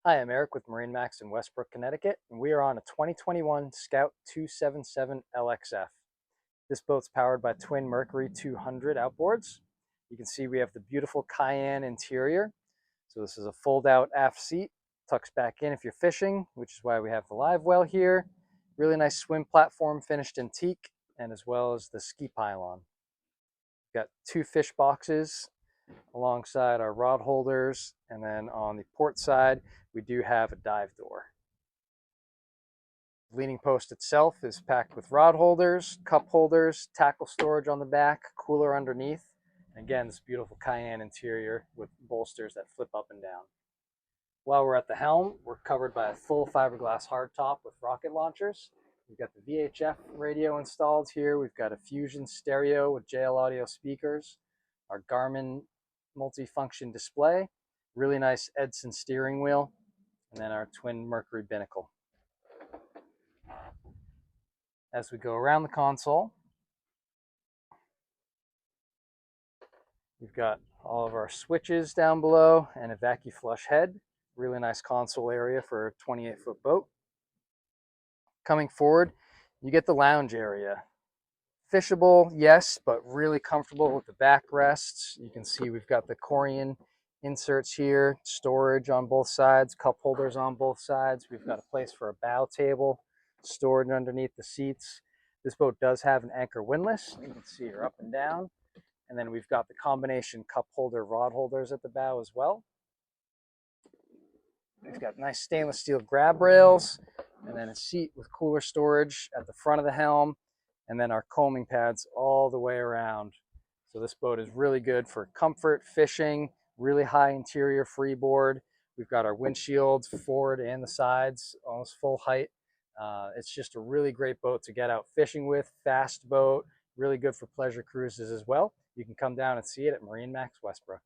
Hi, I'm Eric with MarineMax in Westbrook, Connecticut, and we are on a 2021 Scout 277 LXF. This boat's powered by twin Mercury 200 outboards. You can see we have the beautiful Cayenne interior. So this is a fold-out aft seat, tucks back in if you're fishing, which is why we have the live well here. Really nice swim platform finished in teak, and as well as the ski pylon. We've got two fish boxes alongside our rod holders, and then on the port side we do have a dive door. The leaning post itself is packed with rod holders, cup holders, tackle storage on the back, cooler underneath, and again this beautiful Cayenne interior with bolsters that flip up and down. While we're at the helm, we're covered by a full fiberglass hardtop with rocket launchers. We've got the VHF radio installed here. We've got a Fusion stereo with JL audio speakers, our Garmin multi-function display, really nice Edson steering wheel, and then our twin Mercury binnacle. As we go around the console, we've got all of our switches down below and a vacuum flush head. Really nice console area for a 28-foot boat. Coming forward, you get the lounge area. Fishable, yes, but really comfortable with the backrests. You can see we've got the Corian inserts here, storage on both sides, cup holders on both sides. We've got a place for a bow table, stored underneath the seats. This boat does have an anchor windlass. You can see her up and down. And then we've got the combination cup holder, rod holders at the bow as well. We've got nice stainless steel grab rails, and then a seat with cooler storage at the front of the helm, and then our combing pads all the way around. So this boat is really good for comfort, fishing, really high interior freeboard. We've got our windshields forward and the sides, almost full height. It's just a really great boat to get out fishing with, fast boat, really good for pleasure cruises as well. You can come down and see it at MarineMax Westbrook.